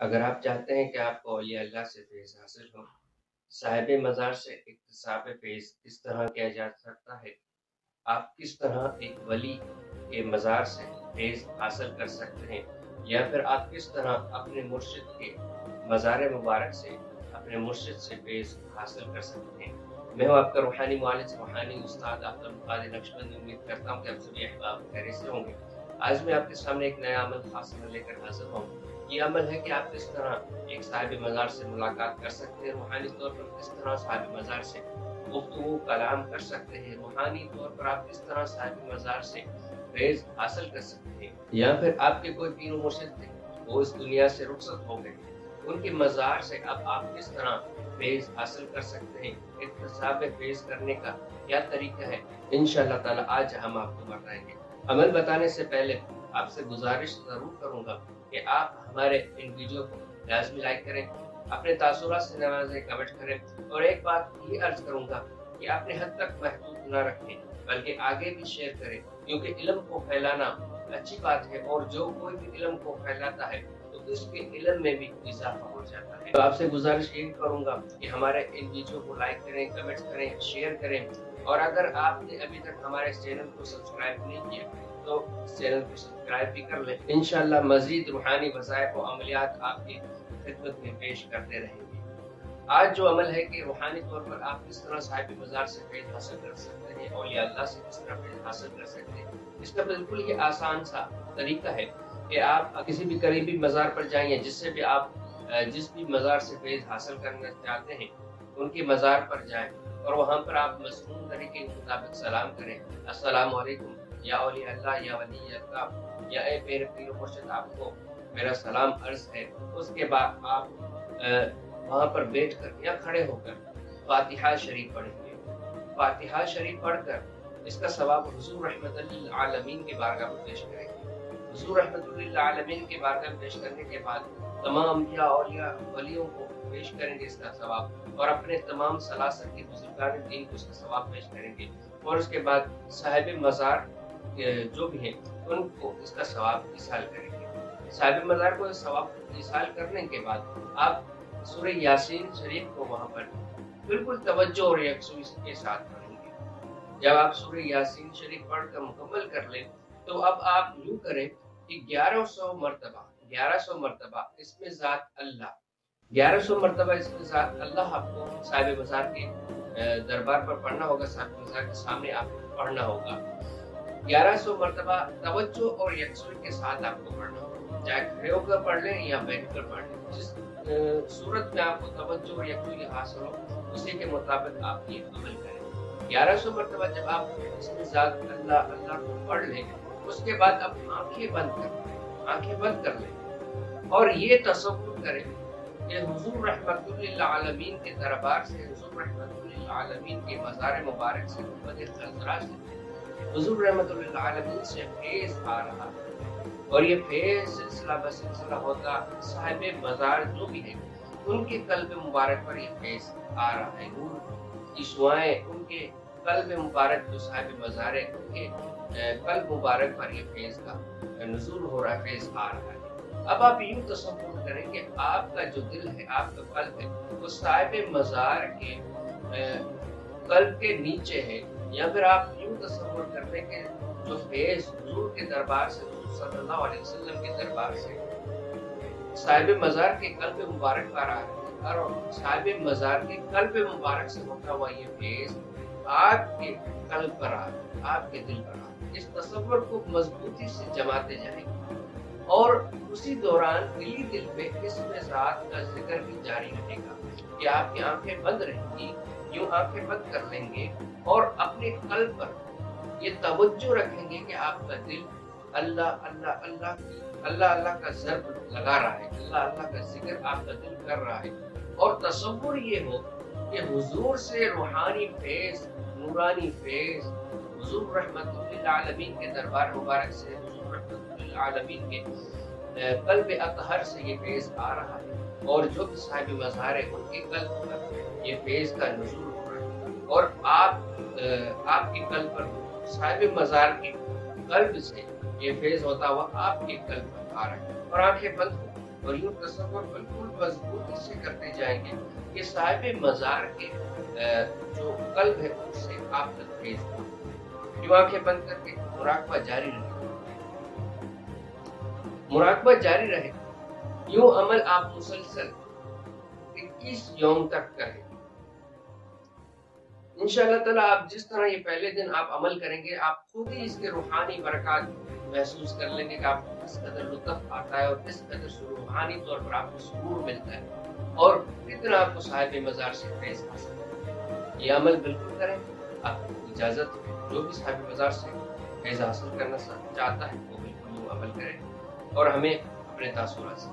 اگر آپ چاہتے ہیں کہ آپ کو اولیاء اللہ سے فیض حاصل ہو، صاحب مزار سے اکتساب فیض کس طرح کیا جا سکتا ہے، آپ کس طرح ایک ولی کے مزار سے فیض حاصل کر سکتے ہیں، یا پھر آپ کس طرح اپنے مرشد کے مزار مبارک سے اپنے مرشد سے فیض حاصل کر سکتے ہیں۔ میں ہوں آپ کا روحانی معالج، روحانی استاد آفتاب القادر نقشبند۔ امید کرتا ہوں کہ آپ سبھی احباب خیریت سے ہوں گے۔ آج میں آپ کے سامنے ایک نیا عمل خاص عمل لے کر حاضر ہوں۔ یہ عمل ہے کہ آپ کس طرح ایک صاحب مزار سے ملاقات کر سکتے ہیں، روحانی طور پر کس طرح صاحب مزار سے گفتگو کلام کر سکتے ہیں، روحانی طور پر آپ کس طرح صاحب مزار سے فیض حاصل کر سکتے ہیں، یا پھر آپ کے کوئی پیر و مرشد تھے وہ اس دنیا سے رخصت ہو گئے، ان کے مزار سے اب آپ کس طرح فیض حاصل کر سکتے ہیں، اکتساب فیض کرنے کا کیا طریقہ ہے، انشاءاللہ تعالی آج ہم آپ کو بتائیں گے۔ عمل بتانے سے پہلے آپ سے گزارش ضرور کروں گا کہ آپ ہمارے ان ویڈیو کو لازمی لائک کریں، اپنے تاثرات سے نوازیں، کمنٹ کریں، اور ایک بات یہ عرض کروں گا کہ اپنے حد تک محدود نہ رکھیں بلکہ آگے بھی شیئر کریں، کیونکہ علم کو پھیلانا اچھی بات ہے، اور جو کوئی بھی علم کو پھیلاتا ہے تو اس کے علم میں بھی اضافہ ہو جاتا ہے۔ تو آپ سے گزارش یہ کروں گا کہ ہمارے ان ویڈیو کو لائک کریں، کمنٹ کریں، شیئر کریں، اور اگر آپ نے ابھی تک ہمارے چینل کو سبسکرائب نہیں کیا تو اس چینل کو سبسکرائب بھی کر لیں۔ انشاءاللہ مزید روحانی وظائف و عملیات آپ کی خدمت میں پیش کرتے رہیں گے۔ آج جو عمل ہے کہ روحانی طور پر آپ کس طرح صاحب مزار سے فیض حاصل کر سکتے ہیں، اولیاء اللہ سے کس طرح فیض حاصل کر سکتے ہیں، اس کا بالکل یہ آسان سا طریقہ ہے کہ آپ کسی بھی قریبی مزار پر جائیں، یا جس سے بھی آپ جس بھی مزار سے فیض حاصل کرنا چاہتے ہیں ان کے مزار پر جائیں، اور وہاں پر آپ مضمون طریقے کے مطابق سلام کریں، السلام علیکم یا اولیاء اللہ یا ولی اللہ، یا اے پیر و مرشد، آپ کو میرا سلام عرض ہے۔ اس کے بعد آپ وہاں پر بیٹھ کر یا کھڑے ہو کر فاتحہ شریف پڑھیں گے۔ فاتحہ شریف پڑھ کر اس کا ثواب حضور رحمت للعالمین کے بارگاہ میں پیش کریں گے۔ حضور رحمت للعالمین کے بارگاہ میں پیش کرنے کے بعد تمام انبیاء، اولیاء، ولیوں کو پیش کریں گے اس کا ثواب، اور اپنے تمام سلاسل کے بزرگان دین کو اس کا ثواب پیش کریں گے، اور اس کے بعد صاحب مزار جو بھی ہیں ان کو اس کا ثواب ایصال کریں گے۔ صاحب مزار کو ثواب ایصال کرنے کے بعد آپ سورہ یاسین شریف کو وہاں پر بالکل توجہ اور یکسوئی کے ساتھ پڑھیں گے۔ جب آپ سورہ یاسین شریف پڑھ کر مکمل کر لیں تو اب آپ یوں کریں کہ 1100 مرتبہ اس میں ذات اللہ، 1100 مرتبہ اس میں ذات اللہ آپ کو صاحب مزار کے دربار پر پڑھنا ہوگا، صاحب مزار کے سامنے آپ کو پڑھنا ہوگا۔ 1100 مرتبہ توجہ اور یکسوئی کے ساتھ آپ کو پڑھنا ہوگا، چاہے کھڑے ہو کر پڑھ لیں یا بیٹھ کر پڑھ لیں، جس صورت میں آپ کو توجہ اور یکسوئی حاصل ہو اسی کے مطابق آپ یہ عمل کریں۔ 1100 مرتبہ جب آپ اس میں ذات اللہ اللہ کو پڑھ لیں، اس کے بعد اب آنکھیں بند کر لیں، اور یہ تصور کریں کہ حضور رحمت للعالمین کے دربار سے، حضور رحمت للعالمین کے مزار مبارک سے، محمد خضرا سے حضور رحمت للعالمین سے فیض آ رہا ہے، اور یہ فیض سلسلہ بسلسلہ ہوتا صاحب مزار جو بھی ہے ان کے قلب مبارک پر یہ فیض آ رہا ہے، نور کی شعائیں ان کے قلب مبارک جو صاحب مزار ہے ان کے قلب مبارک پر یہ فیض کا نزول ہو رہا ہے، فیض آ رہا ہے۔ اب آپ یوں تصور کریں کہ آپ کا جو دل ہے، آپ کا قلب ہے، وہ صاحب مزار کے قلب کے نیچے ہے، یا پھر آپ یوں تصور کریں کہ جو فیض حضور کے دربار سے، حضور صلی اللہ علیہ وسلم کے دربار سے صاحب مزار کے قلب مبارک پر آ رہا ہے، اور صاحب مزار کے قلب مبارک سے ہوتا ہوا یہ فیض آپ کے قلب پر آ رہا ہے، آپ کے دل پر آ رہا ہے۔ اس تصور کو مضبوطی سے جماتے جائیں گے، اور اسی دوران دل پہ اسم ذات کا ذکر بھی جاری رہے گا کہ آپ کی آنکھیں بند رہیں گی، یوں آنکھیں بند کر لیں گے، اور اپنے قلب پر یہ توجہ رکھیں گے کہ آپ کا دل اللہ اللہ اللہ کا ضرب لگا رہا ہے، اللہ اللہ کا ذکر آپ کا دل کر رہا ہے، اور تصور یہ ہو کہ حضور سے روحانی فیض، نورانی فیض، حضور رحمت للعالمین کے دربار مبارک سے، حضور رحمت للعالمین کے قلب اطہر سے یہ فیض آ رہا ہے، اور جو بھی صاحب مزار ہے ان کے قلب پر یہ فیض کا نزول ہو رہا ہے، اور آپ کے قلب پر صاحب مزار کے قلب سے یہ فیض ہوتا ہوا آپ کے قلب پر آ رہا ہے، اور آنکھیں بند ہو، اور یوں تصور بالکل مضبوطی سے کرتے جائیں گے کہ صاحب مزار کے جو قلب ہے اس سے آپ تک فیض ہو۔ یوں آنکھیں بند کر کے مراقبہ جاری رہے، مراقبہ جاری رہے، یوں عمل آپ مسلسل 21 یوم تک کریں۔ انشاءاللہ تعالیٰ آپ جس طرح یہ پہلے دن آپ عمل کریں گے، آپ خود ہی اس کے روحانی برکات محسوس کر لیں گے کہ آپ کو کس قدر لطف آتا ہے اور کس قدر روحانی طور پر آپ کو سکون ملتا ہے اور کتنا آپ کو صاحب مزار سے فیض حاصل ہے۔ یہ عمل بالکل کریں، آپ کو اجازت ہے، جو بھی صاحب مزار سے فیض حاصل کرنا چاہتا ہے وہ بالکل عمل کرے اور ہمیں اپنے تاثرات سے